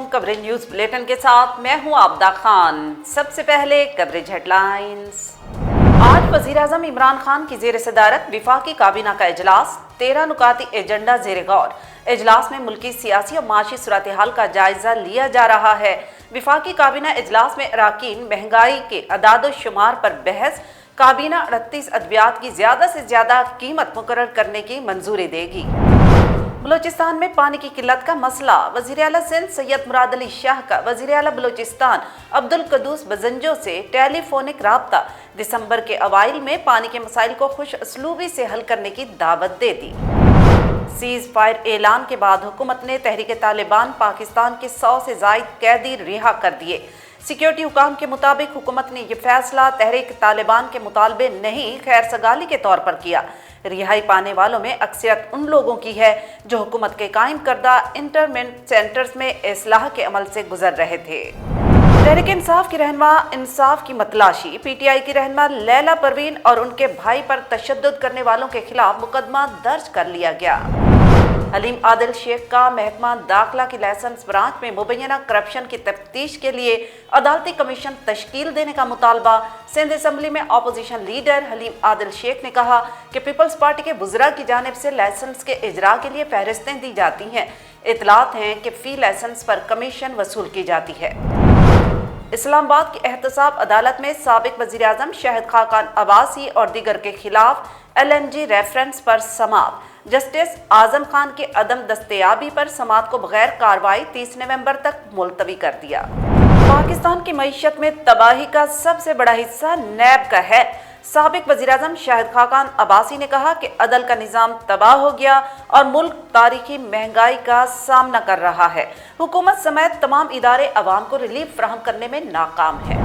Home coverage news bulletin के साथ मैं हूं आबदा खान। सबसे पहले कवरेज हेडलाइंस। आज वज़ीर-ए-आज़म इमरान खान की ज़ेर सदारत विफाकी काबीना का इजलास, 13 नुकाती एजेंडा ज़ेर गौर। इजलास में मुल्की सियासी और माशी सूरत हाल का जायजा लिया जा रहा है। विफाकी काबीना इजलास में अराकीन महंगाई के अदाद शुमार पर बहस। काबीना 38 अद्वियात की ज़्यादा से ज़्यादा कीमत मुकर्रर करने की मंजूरी देगी। बलूचिस्तान में पानी की किल्लत का मसला, वज़ीर आला सिंध सैयद मुराद अली शाह का वज़ीर आला बलूचिस्तान अब्दुल कदूस बजंजो से टेलीफोनिक राब्ता। दिसंबर के अवाइल में पानी के मसाइल को खुश असलूबी से हल करने की दावत दे दी। सीज फायर ऐलान के बाद हुकूमत ने तहरीक तालिबान पाकिस्तान के 100 से ज़ायद कैदी रिहा कर दिए। सिक्योरिटी हुकाम के मुताबिक हुकूमत ने यह फैसला तहरीक तालिबान के मुतालबे नहीं, खैर सगाली के तौर पर किया। रिहाई पाने वालों में अक्सरियत उन लोगों की है जो हुकूमत के कायम करदा इंटरमेंट सेंटर्स में इस्लाह के अमल से गुजर रहे थे। तहरीक इंसाफ की रहनुमा इंसाफ की मतलाशी, PTI की रहनुमा लैला परवीन और उनके भाई पर तशद्दुद करने वालों के खिलाफ मुकदमा दर्ज कर लिया गया। हलीम आदिल शेख का महकमा दाखिला की लाइसेंस ब्रांच में मुबैना करप्शन की तफ्तीश के लिए अदालती कमीशन तश्कील देने का मुतालबा। सिंध असम्बली में अपोजिशन लीडर हलीम आदिल शेख ने कहा कि पीपल्स पार्टी के बुज़रा की जानिब से लाइसेंस के इजरा के लिए फहरिस्तें दी जाती हैं। इतलात हैं कि फ़ी लाइसेंस पर कमीशन वसूल की जाती है। इस्लामाबाद की एहतसाब अदालत में साबिक वज़ीर आज़म शाहिद खाकान अब्बासी और दीगर के खिलाफ LNG रेफरेंस पर समाअत। जस्टिस आजम खान की अदम दस्तयाबी पर समाअत को बगैर कार्रवाई 30 नवंबर तक मुलतवी कर दिया। पाकिस्तान की मईशत में तबाही का सबसे बड़ा हिस्सा नैब का है। साबिक वज़ीर आज़म शाहिद खाकान अब्बासी ने कहा कि अदल का निज़ाम तबाह हो गया और मुल्क तारीखी महंगाई का सामना कर रहा है। हुकूमत समेत तमाम इदारे अवाम को रिलीफ फराहम करने में नाकाम है।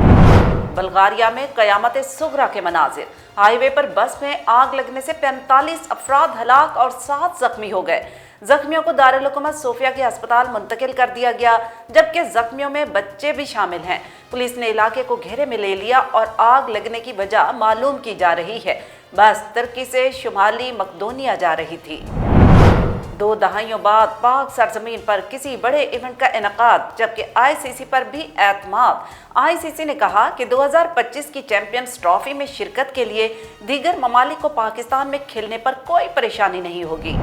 बल्गारिया में क़यामत सुगरा के मनाजिर, हाईवे पर बस में आग लगने से 45 अफराद हलाक और 7 जख्मी हो गए। जख्मियों को दारुल हुकूमत सोफिया के अस्पताल मुंतकिल कर दिया गया, जबकि जख्मियों में बच्चे भी शामिल हैं। पुलिस ने इलाके को घेरे में ले लिया और आग लगने की वजह मालूम की जा रही है। बस तुर्की से शुमाली मकदोनिया जा रही थी। 2 दहाइयों बाद पाक सरजमीन पर किसी बड़े इवेंट का इनकाद, जबकि ICC पर भी एतमाद। ICC ने कहा कि 2025 की चैंपियंस ट्रॉफी में शिरकत के लिए दीगर ममालिक को पाकिस्तान में खेलने पर कोई परेशानी नहीं होगी।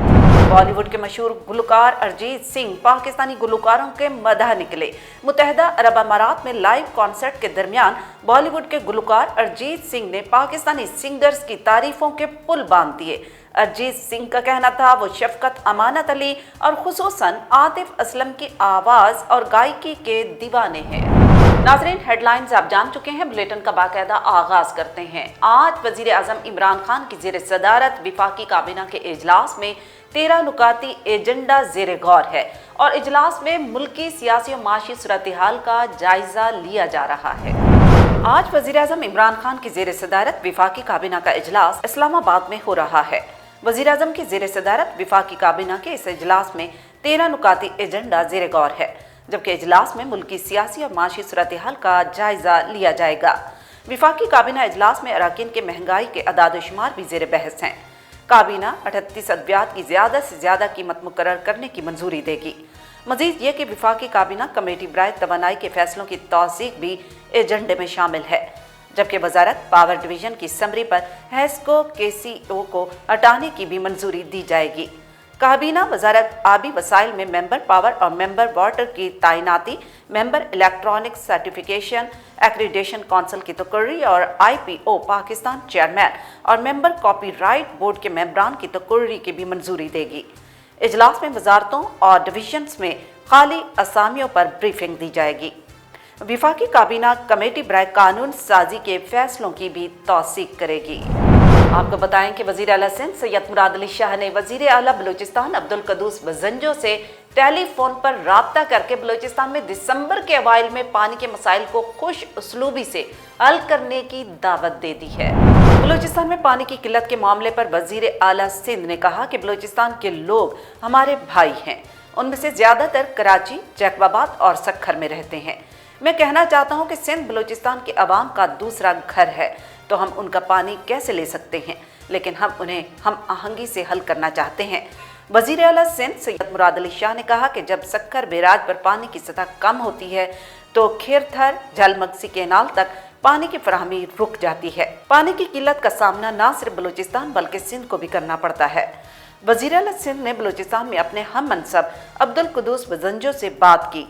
बॉलीवुड के मशहूर गुलकार अरिजीत सिंह पाकिस्तानी गुलकारों के मदह निकले। मुत्तहिदा अरब अमारात में लाइव कॉन्सर्ट के दरमियान बॉलीवुड के गुलकार अरिजीत सिंह ने पाकिस्तानी सिंगर्स की तारीफों के पुल बांध दिए। अरिजीत सिंह का कहना था वो शफकत अमानत अली और खुसूसन आतिफ असलम की आवाज़ और गायकी के दीवाने हैं। नाज़रीन, हेडलाइंस आप जान चुके हैं, बुलेटिन का बाकायदा आगाज करते हैं। आज वज़ीर आज़म इमरान खान की ज़ेर सदारत विफाकी काबीना के इजलास में 13 नुकाती एजेंडा ज़ेर गौर है और इजलास में मुल्की सियासी और माशी सूरत हाल का जायजा लिया जा रहा है। आज वज़ीर आज़म इमरान खान की ज़ेर सदारत विफाकी काबीना का इजलास इस्लामाबाद में हो रहा है। वज़ीर आज़म की ज़ेर सदारत विफाकी काबीना के इस इजलास में 13 नुकाती एजेंडा ज़ेर गौर है, जबकि इजलास में मुल्की सियासी और माशी सूरत हाल का जायजा लिया जाएगा। विफाकी काबीना इजलास में अराकीन के महंगाई के अदाद शुमार भी ज़ेर बहस हैं। काबीना 38 अद्वियात की ज़्यादा से ज़्यादा कीमत मुकर्रर करने की मंजूरी देगी। मज़ीद ये कि विफाकी काबीना कमेटी बराए तवानाई के फैसलों की तौसीक भी एजेंडे में शामिल है, जबकि वजारत पावर डिवीजन की समरी पर हैस्को KCO को हटाने की भी मंजूरी दी जाएगी। काबीना वजारत आबी वसाइल में मेंबर पावर और मेंबर वाटर की तैनाती, member electronic certification accreditation council की तकर्री और IPO पाकिस्तान चेयरमैन और मेंबर कॉपीराइट बोर्ड के मेंबरान की तकर्री की भी मंजूरी देगी। इजलास में वजारतों और डिवीजन्स में खाली असामियों पर ब्रीफिंग दी जाएगी। विफाकी काबीना कमेटी बराए कानून साजी के फैसलों की भी तौसीक करेगी। आपको बताएं कि वज़ीर आला सिंध सैयद मुराद अली शाह ने वज़ीर आला बलूचिस्तान अब्दुल कदूस बजंजो से टेलीफोन पर राब्ता करके बलूचिस्तान में दिसंबर के अवाइल में पानी के मसाइल को खुश उसलूबी से हल करने की दावत दे दी है। बलूचिस्तान में पानी की किल्लत के मामले पर वज़ीर आला सिंध ने कहा कि बलूचिस्तान के लोग हमारे भाई हैं। उनमें से ज़्यादातर कराची, जैकबाबाद और सक्खर में रहते हैं। मैं कहना चाहता हूं कि सिंध बलूचिस्तान के अवाम का दूसरा घर है, तो हम उनका पानी कैसे ले सकते हैं, लेकिन हम उन्हें हम आहंगी से हल करना चाहते हैं। वजीर आला सिंध सैयद मुराद अली शाह ने कहा कि जब सक्कर बैराज पर पानी की सतह कम होती है तो खेरथर जलमगसी कैनाल तक पानी की फराहमी रुक जाती है। पानी की किल्लत का सामना न सिर्फ बलूचिस्तान बल्कि सिंध को भी करना पड़ता है। वजीर आला सिंध ने बलूचिस्तान में अपने हम मनसब अब्दुल कुद्दूस बजंजो से बात की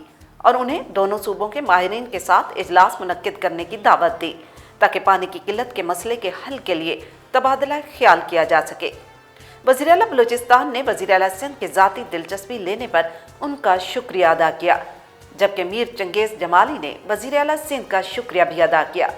और उन्हें दोनों सूबों के माहिरीन के साथ इजलास मुनक्किद करने की दावत दी ताकि पानी की किल्लत के मसले के हल के लिए तबादला ख्याल किया जा सके। वज़ीर आला बलूचिस्तान ने वज़ीर आला सिंध के ज़ाती दिलचस्पी लेने पर उनका शुक्रिया अदा किया, जबकि मीर चंगेज़ जमाली ने वज़ीर आला सिंध का शुक्रिया भी अदा किया।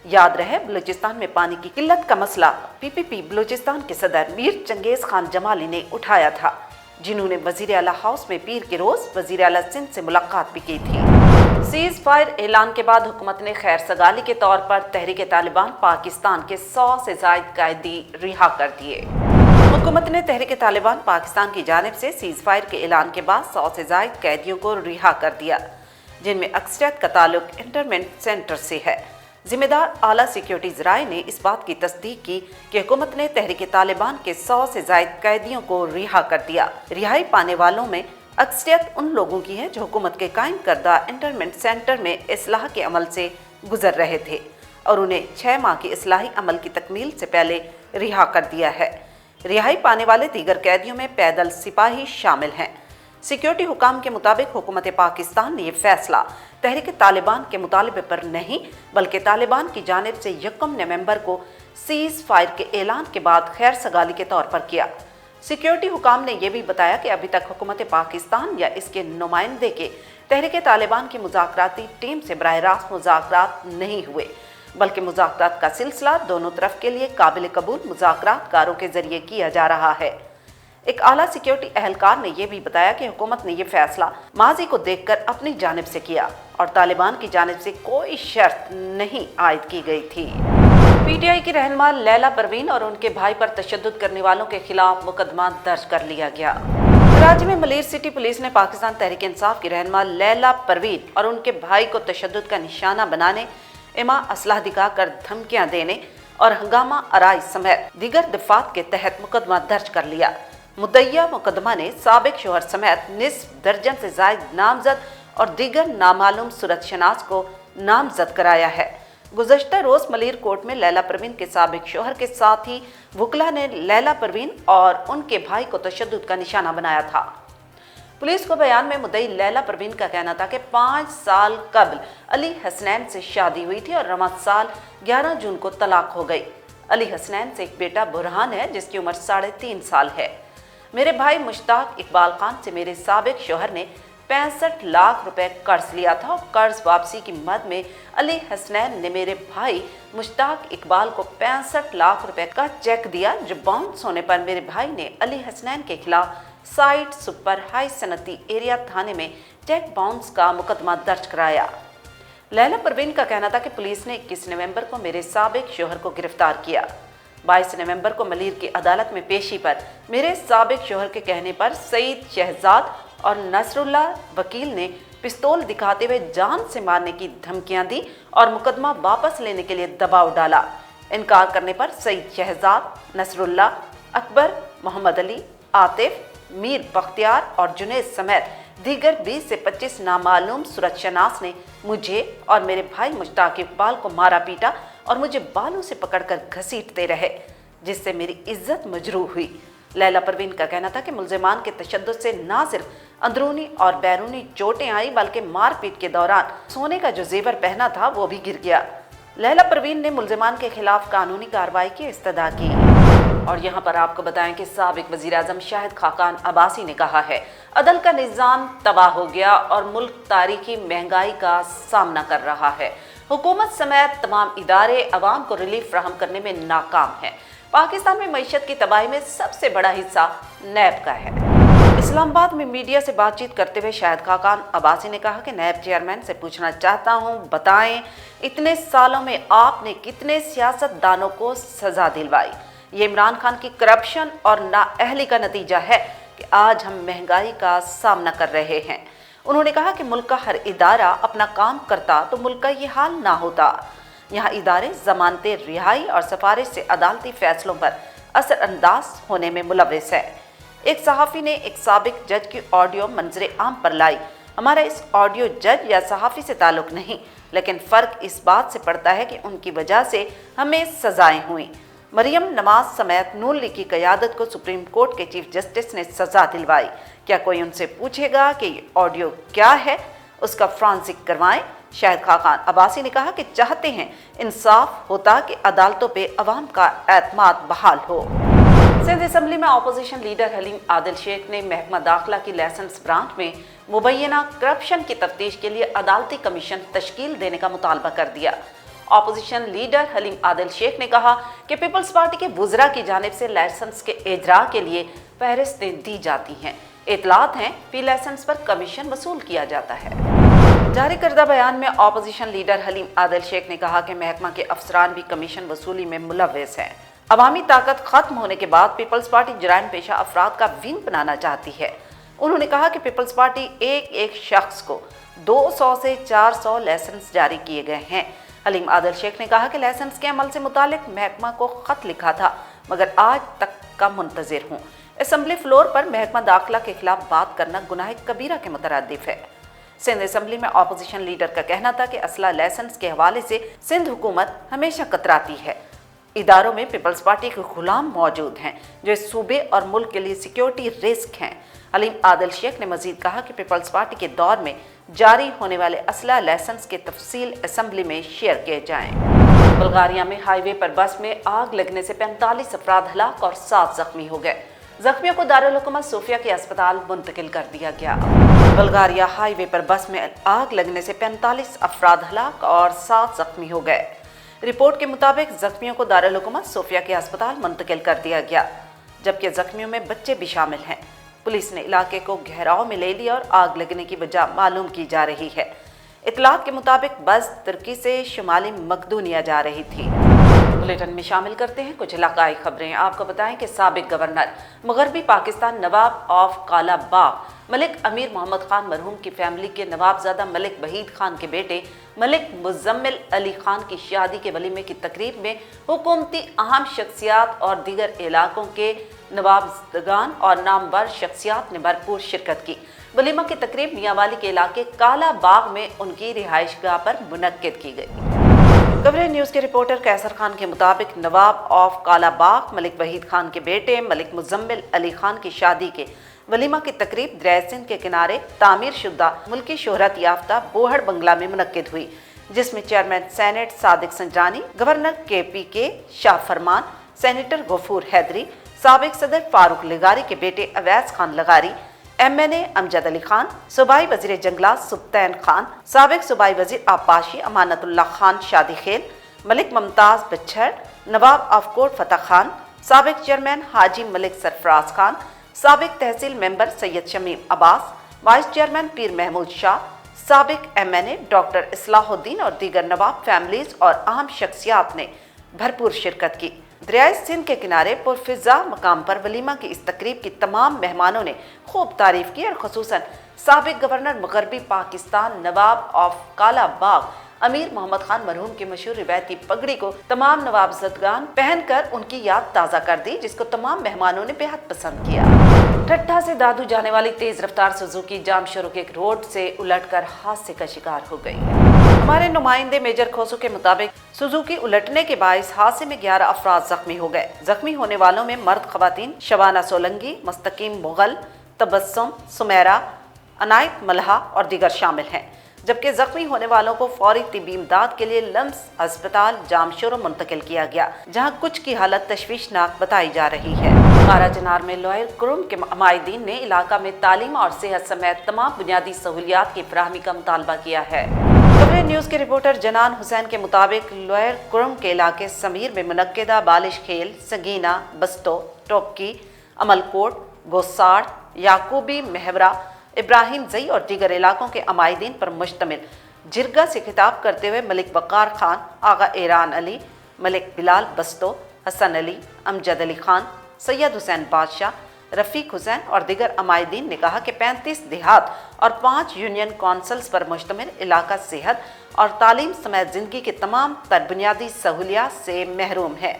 याद रहे, बलूचिस्तान में पानी की किल्लत का मसला PPP बलूचिस्तान के सदर मीर चंगेज़ खान जमाली ने उठाया था, जिन्होंने वज़ीर आला हाउस में पीर के रोज़ वज़ीर आला सिंध से मुलाकात भी की थी। सीज़ फायर ऐलान के बाद हुकूमत ने खैर सगाली के तौर पर तहरीक तालिबान पाकिस्तान के 100 से ज़ायद कैदी रिहा कर दिए। हुकूमत ने तहरीक तालिबान पाकिस्तान की जानिब से सीज़ फायर के ऐलान के बाद 100 से ज़ायद कैदियों को रिहा कर दिया, जिनमें अक्सरियत का ताल्लुक इंटरमेंट सेंटर से है। जिम्मेदार आला सिक्योरिटी ज़राए ने इस बात की तस्दीक की कि हुकूमत ने तहरीक तालिबान के 100 से ज़ायद कैदियों को रिहा कर दिया। रिहाई पाने वालों में अक्सरियत उन लोगों की है जो हुकूमत के कायम करदा इंटरमेंट सेंटर में इस्लाह के अमल से गुजर रहे थे और उन्हें 6 माह की इस्लाही अमल की तकमील से पहले रिहा कर दिया है। रिहाई पाने वाले दीगर कैदियों में पैदल सिपाही शामिल हैं। सिक्योरिटी हुकाम के मुताबिक हुकूमत पाकिस्तान ने यह फैसला तहरीक तालिबान के मुतालबे पर नहीं बल्कि तालिबान की जानिब से 1 नवंबर को सीज़ फायर के ऐलान के बाद खैर सगाली के तौर पर किया। सिक्योरिटी हुकाम ने यह भी बताया कि अभी तक हुकूमत पाकिस्तान या इसके नुमाइंदे के तहरीक तालिबान की मुज़ाकराती टीम से बराह रास्त मुज़ाकरात नहीं हुए, बल्कि मुज़ाकरात का सिलसिला दोनों तरफ के लिए काबिल कबूल मुज़ाकरातकारों के जरिए किया जा रहा है। एक आला सिक्योरिटी अहलकार ने यह भी बताया कि हुकूमत ने यह फैसला माजी को देखकर अपनी जानिब से किया और तालिबान की जानिब से कोई शर्त नहीं आयद की गई थी। PTI की रहनुमा लैला परवीन और उनके भाई पर तशद्दुद करने वालों के खिलाफ मुकदमा दर्ज कर लिया गया। कराची में मलीर सिटी पुलिस ने पाकिस्तान तहरीक इंसाफ की रहनुमा लैला परवीन और उनके भाई को तशद्दुद का निशाना बनाने, इमा असलाह दिखाकर धमकियां देने और हंगामा आराई समेत दीगर दफात के तहत मुकदमा दर्ज कर लिया। मुद्दइया मुकदमा ने साबिक शोहर समेत निस्फ दर्जन से जायद नामजद और दीगर नामालूम सूरतशनास को नामजद कराया है। गुज़श्ता रोज़ मलीर कोर्ट में लैला परवीन के साबिक शोहर के साथ ही वकला ने लैला परवीन और उनके भाई को तशद्दुद का निशाना बनाया था। पुलिस को बयान में मुद्दई लैला परवीन का कहना था कि 5 साल कबल अली हसनैन से शादी हुई थी और रवा साल 11 जून को तलाक हो गई। अली हसनैन से एक बेटा बुरहान है जिसकी उम्र 3.5 साल है। मेरे भाई मुश्ताक इकबाल खान से मेरे साबिक शोहर ने 65 लाख रुपए कर्ज लिया था और कर्ज वापसी की मद में अली हसनैन ने मेरे भाई मुश्ताक इकबाल को 65 लाख रुपए का चेक दिया, जो बाउंस होने पर मेरे भाई ने अली हसनैन के खिलाफ साइट सुपर हाई सनती एरिया थाने में चेक बाउंस का मुकदमा दर्ज कराया। लैला परवीन का कहना था कि पुलिस ने 21 नवंबर को मेरे साबिक शोहर को गिरफ्तार किया। 22 नवंबर को मलीर की अदालत में पेशी पर मेरे साबिक शोहर के कहने पर सईद शहजाद और नसरुल्ला वकील ने पिस्तौल दिखाते हुए जान से मारने की धमकियां दी और मुकदमा वापस लेने के लिए दबाव डाला। इनकार करने पर सईद शहजाद, नसरुल्ला, अकबर, मोहम्मद अली, आतिफ, मीर बख्तियार और जुनैद समेत दीगर 20 से 25 नामालूम सूरतशनास ने मुझे और मेरे भाई मुश्ताक इकबाल को मारा पीटा और मुझे बालों से पकड़कर घसीटते रहे, जिससे मेरी इज्जत मजरूह हुई। लैला परवीन का कहना था कि मुल्ज़िमान के तशद्दुद से ना सिर्फ अंदरूनी और बैरूनी चोटें आई बल्कि मारपीट के दौरान सोने का जो जेवर पहना था वो भी गिर गया। लैला परवीन ने मुल्ज़िमान के खिलाफ कानूनी कार्रवाई की इस्तदा की। और यहाँ पर आपको बताएं कि साबिक वज़ीर आज़म शाहिद खाकान अब्बासी ने कहा है, अदल का निज़ाम तबाह हो गया और मुल्क तारीखी महंगाई का सामना कर रहा है। हुकूमत समेत तमाम इदारे अवाम को रिलीफ फ्राहम करने में नाकाम है। पाकिस्तान में मईशत की तबाही में सबसे बड़ा हिस्सा नैब का है। इस्लामाबाद में मीडिया से बातचीत करते हुए शाहिद खाकान अब्बासी ने कहा कि नैब चेयरमैन से पूछना चाहता हूं, बताएं इतने सालों में आपने कितने सियासतदानों को सजा दिलवाई? ये इमरान खान की करप्शन और नाअहली का नतीजा है कि आज हम महंगाई का सामना कर रहे हैं। उन्होंने कहा कि मुल्क का हर इदारा अपना काम करता तो मुल्क का ये हाल ना होता। यहाँ इदारे जमानते रिहाई और सिफारिश से अदालती फैसलों पर असरअंदाज होने में मुलविस है। ایک صحافی نے ایک سابق جج کی آڈیو منظر عام پر لائی۔ ہمارا اس آڈیو جج یا صحافی سے تعلق نہیں، لیکن فرق اس بات سے پڑتا ہے کہ ان کی وجہ سے ہمیں سزائیں ہوئیں۔ مریم نواز سمیت نون لیگ کی قیادت کو سپریم کورٹ کے چیف جسٹس نے سزا دلوائی۔ کیا کوئی ان سے پوچھے گا کہ یہ آڈیو کیا ہے؟ اس کا فرانسک کروائیں۔ شاہد خاقان عباسی نے کہا کہ چاہتے ہیں انصاف ہوتا کہ عدالتوں پہ عوام کا اعتماد بحال ہو۔ سندھ اسمبلی میں اپوزیشن لیڈر حلیم عادل شیخ نے محکمہ داخلہ کی لائسنس برانچ میں مبینہ کرپشن کی تفتیش کے لیے عدالتی کمیشن تشکیل دینے کا مطالبہ کر دیا۔ اپوزیشن لیڈر حلیم عادل شیخ نے کہا کہ پیپلز پارٹی کے وزراء کی جانب سے لائسنس کے اجراء کے لیے فہرستیں دی جاتی ہیں، اطلاعات ہیں، فی لائسنس پر کمیشن وصول کیا جاتا ہے۔ جاری کردہ بیان میں اپوزیشن لیڈر حلیم عادل شیخ نے کہا کہ محکمہ کے افسران بھی کمیشن وصولی میں ملوث ہیں۔ عوامی طاقت ختم ہونے کے بعد پیپلز پارٹی جرائم پیشہ افراد کا ونگ بنانا چاہتی ہے۔ انہوں نے کہا کہ پیپلز پارٹی ایک شخص کو 200 سے 400 لائسنس جاری کیے گئے ہیں۔ حلیم عادل شیخ نے کہا کہ لائسنس کے عمل سے متعلق محکمہ کو خط لکھا تھا، مگر آج تک کا منتظر ہوں۔ اسمبلی فلور پر محکمہ داخلہ کے خلاف بات کرنا گناہ کبیرہ کے مترادف ہے۔ سندھ اسمبلی میں اپوزیشن لیڈر کا کہنا تھا کہ اسلحہ لائسنس کے حوالے سے سندھ حکومت ہمیشہ کتراتی ہے۔ اداروں میں پیپلز پارٹی کے غلام موجود ہیں جو اس صوبے اور ملک کے لیے سیکیورٹی رسک ہیں۔ حلیم عادل شیخ نے مزید کہا کہ پیپلز پارٹی کے دور میں جاری ہونے والے اسلحہ لائسنس کے تفصیل اسمبلی میں شیئر کیے جائیں۔ بلغاریہ میں ہائی وے پر بس میں آگ لگنے سے 45 افراد ہلاک اور 7 زخمی ہو گئے۔ زخمیوں کو دارالحکومت صوفیہ کے اسپتال منتقل کر دیا گیا۔ بلغاریہ ہائی وے پر بس میں آگ لگنے سے 45 افراد ہلاک اور 7 زخمی ہو گئے۔ رپورٹ کے مطابق زخمیوں کو دارالحکومت صوفیہ کے اسپتال منتقل کر دیا گیا، جبکہ زخمیوں میں بچے بھی شامل ہیں۔ پولیس نے علاقے کو گھیراؤ میں لے لیا اور آگ لگنے کی وجہ معلوم کی جا رہی ہے۔ اطلاعات کے مطابق بس ترکی سے شمالی مقدونیہ جا رہی تھی۔ بلیٹن میں شامل کرتے ہیں کچھ علاقائی خبریں۔ آپ کو بتائیں کہ سابق گورنر مغربی پاکستان نواب آف کالا باغ ملک امیر محمد خان مرحوم کی فیملی کے نوابزادہ ملک وحید خان کے بیٹے ملک مزمل علی خان کی شادی کے ولیمے کی تقریب میں حکومتی اہم شخصیات اور دیگر علاقوں کے نوابزدگان اور نامور شخصیات نے بھرپور شرکت کی۔ ولیمہ کی تقریب میاں والی کے علاقے کالا باغ میں ان کی رہائش گاہ پر منعقد کی گئی۔ کوریج نیوز کے رپورٹر قیصر خان کے مطابق نواب آف کالا باغ ملک وحید خان کے بیٹے ملک مزمل علی خان کی شادی کے ولیمہ کی تقریب دریائے سندھ کے کنارے تعمیر شدہ ملکی شہرت یافتہ بوہڑ بنگلہ میں منعقد ہوئی، جس میں چیئرمین سینٹ صادق سنجانی، گورنر کے شاہ فرمان، سینیٹر غفور حیدری، سابق صدر فاروق لغاری کے بیٹے اویس خان لغاری، MNA امجد علی خان، صوبائی وزیر جنگلات سبطین خان، سابق صوبائی وزیر آبپاشی امانت اللہ خان شادی خیل، ملک ممتاز بچھڑ، نواب آف کوٹ فتح خان، سابق چیئرمین حاجی ملک سرفراز خان، سابق تحصیل ممبر سید شمیم عباس، وائس چیئرمین پیر محمود شاہ، سابق MNA ڈاکٹر اصلاح الدین اور دیگر نواب فیملیز اور اہم شخصیات نے بھرپور شرکت کی۔ دریائے سندھ کے کنارے پرفضا مقام پر ولیمہ کی اس تقریب کی تمام مہمانوں نے خوب تعریف کی اور خصوصاً سابق گورنر مغربی پاکستان نواب آف کالا باغ امیر محمد خان مرحوم کی مشہور روایتی پگڑی کو تمام نوابزدگان پہن کر ان کی یاد تازہ کر دی، جس کو تمام مہمانوں نے بہت پسند کیا۔ ٹھٹھا سے دادو جانے والی تیز رفتار سوزوکی جام شروع کے روڈ سے الٹ کر حادثے کا شکار ہو گئی۔ ہمارے نمائندے میجر کھوسو کے مطابق سوزوکی الٹنے کے باعث حادثے میں 11 افراد زخمی ہو گئے۔ زخمی ہونے والوں میں مرد خواتین شبانہ سولنگی، مستقیم مغل، تبسم، سمیرہ، عنایت ملہا اور دیگر شامل ہیں، جبکہ زخمی ہونے والوں کو فوری طبی امداد کے لیے لمس ہسپتال جام شورو منتقل کیا گیا، جہاں کچھ کی حالت تشویشناک بتائی جا رہی ہے۔ مارا چنار میں لوئر کرم کے عمائدین نے علاقہ میں تعلیم اور صحت سمیت تمام بنیادی سہولیات کی فراہمی کا مطالبہ کیا ہے۔ کوریج نیوز کے رپورٹر جنان حسین کے مطابق لوئر کرم کے علاقے سمیر میں منعقدہ بالش کھیل سگینہ، بستو، ٹوپکی، عمل کوٹ، گوساڑ، یعقوبی محورہ، ابراہیم زئی اور دیگر علاقوں کے عمائدین پر مشتمل جرگہ سے خطاب کرتے ہوئے ملک وقار خان، آغا ایران علی، ملک بلال بستو، حسن علی، امجد علی خان، سید حسین بادشاہ، رفیق حسین اور دیگر عمائدین نے کہا کہ 35 دیہات اور 5 یونین کونسلز پر مشتمل علاقہ صحت اور تعلیم سمیت زندگی کے تمام تر بنیادی سہولیات سے محروم ہے۔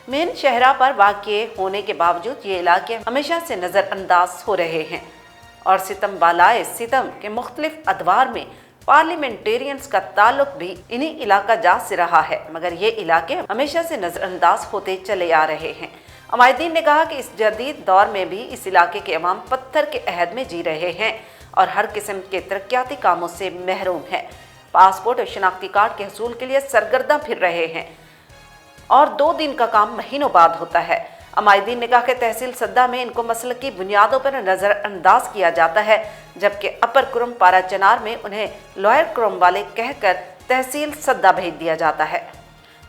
मेन शहरा पर वाक़ होने के बावजूद ये इलाके हमेशा से नज़रअंदाज हो रहे हैं और सितम बालाए सितम के मुख्तलिफ अदवार में पार्लियामेंटेरियंस का ताल्लुक भी इन्हीं इलाका जात से रहा है, मगर ये इलाके हमेशा से नज़रअंदाज होते चले आ रहे हैं। अमायदीन ने कहा कि इस जदीद दौर में भी इस इलाके के अवाम पत्थर के अहद में जी रहे हैं और हर किस्म के तरक्याती कामों से महरूम हैं। पासपोर्ट और शनाख्ती कार्ड के हसूल के लिए सरगर्दा फिर रहे हैं और 2 दिन का काम महीनों बाद होता है। अमायदीन ने कहा कि तहसील सद्दा में इनको मसल की बुनियादों पर नज़रअंदाज किया जाता है, जबकि अपर कुरम पारा चनार में उन्हें लोअर कुरम वाले कहकर तहसील सद्दा भेज दिया जाता है।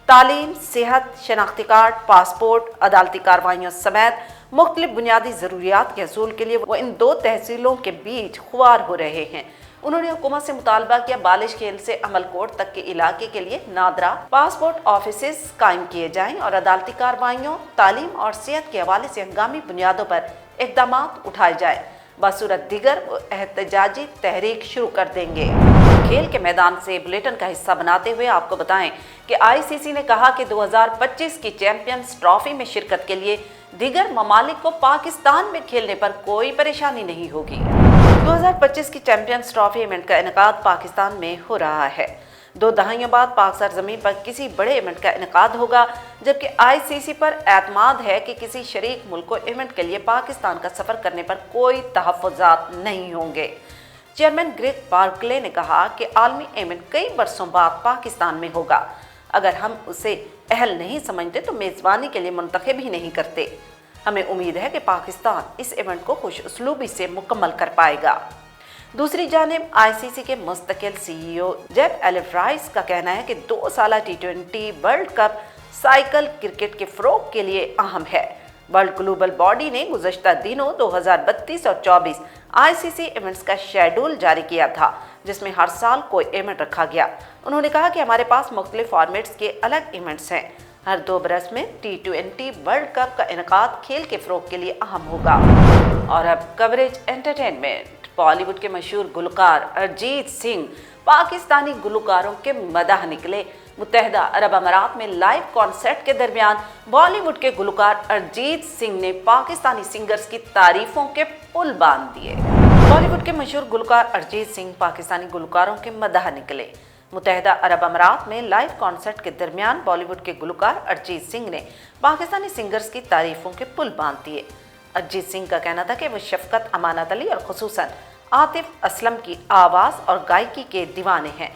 तालीम, सेहत, शनाख्ती कार्ड, पासपोर्ट, अदालती कार्रवाइयों समेत मुख्तलिफ बुनियादी ज़रूरियात के हसूल के लिए वो इन 2 तहसीलों के बीच खुआर हो रहे हैं। उन्होंने हुकूमत से मुतालबा किया बालिश खेल से अमलकोट तक के इलाके के लिए नादरा पासपोर्ट ऑफिसेस कायम किए जाएं और अदालती कार्रवाइयों, तालीम और सेहत के हवाले से हंगामी बुनियादों पर इक़दामात उठाए जाएं। बसूरत दीगर एहतजाजी तहरीक शुरू कर देंगे। खेल के मैदान से बुलेटिन का हिस्सा बनाते हुए आपको बताएं कि ICC ने कहा कि 2025 की चैंपियंस ट्रॉफी में शिरकत के लिए दीगर ममालिक को पाकिस्तान में खेलने पर कोई परेशानी नहीं होगी। 2025 की चैंपियंस ट्रॉफी इवेंट का इनेकाद पाकिस्तान में हो रहा है। 2 दहाइयों बाद पाक सरजमीन पर किसी बड़े इवेंट का इनेकाद होगा, जबकि ICC पर एतमाद है कि किसी शरीक मुल्क को इवेंट के लिए पाकिस्तान का सफ़र करने पर कोई तहफ़्फ़ुज़ात नहीं होंगे। चेयरमैन ग्रेग बार्कले ने कहा कि आलमी इवेंट कई बरसों बाद पाकिस्तान में होगा। अगर हम उसे अहल नहीं समझते तो मेज़बानी के लिए मुंतखब ही नहीं करते। हमें उम्मीद है कि पाकिस्तान इस इवेंट को खुश उसलूबी से मुकम्मल कर पाएगा। दूसरी जानिब ICC के मुस्तकिल CEO जेफ एलिफ्राइस का कहना है कि 2 साला T20 world cup cycle cricket के फ़रोग़ के लिए अहम है। वर्ल्ड ग्लोबल बॉडी ने गुज़श्ता दिनों 2032 और 24 ICC इवेंट्स का शेड्यूल जारी किया था, जिसमें हर साल कोई इवेंट रखा गया। उन्होंने कहा कि हमारे पास मुख्तलिफ फॉर्मेट्स के अलग इवेंट्स हैं। हर 2 बरस में T20 वर्ल्ड कप का इनेकाद खेल के फ़रोग़ के लिए अहम होगा। और अब कवरेज एंटरटेनमेंट। बॉलीवुड के मशहूर गुलकार अरिजीत सिंह पाकिस्तानी गुलकारों के मदह निकले। मुत्तहदा अरब अमारात में लाइव कॉन्सर्ट के दरमियान बॉलीवुड के गुलकार अरिजीत सिंह ने पाकिस्तानी सिंगर्स की तारीफों के पुल बांध दिए। बॉलीवुड के मशहूर गुलकार अरिजीत सिंह पाकिस्तानी गुलकारों के मदह निकले। मुत्तहदा अरब अमारात में लाइव कॉन्सर्ट के दरमियान बॉलीवुड के गुलकार अरिजीत सिंह ने पाकिस्तानी सिंगर्स की तारीफों के पुल बांध दिए। अरिजीत सिंह का कहना था कि वो शफकत अमानत अली और खुसूसन आतिफ असलम की आवाज़ और गायकी के दीवाने हैं।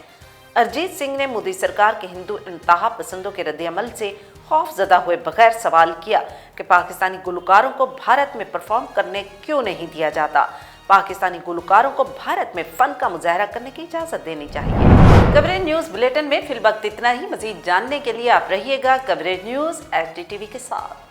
अरिजीत सिंह ने मोदी सरकार के हिंदू इंतहा पसंदों के रद्द-ए-अमल से खौफजदा हुए बगैर सवाल किया कि पाकिस्तानी गुलकारों को भारत में परफॉर्म करने क्यों नहीं दिया जाता। पाकिस्तानी गुलकारों को भारत में फ़न का मुजाहरा करने की इजाज़त देनी चाहिए। कवरेज न्यूज़ बुलेटिन में फिलवक्त इतना ही। मज़ीद जानने के लिए आप रहिएगा कवरेज न्यूज़ HD TV के साथ।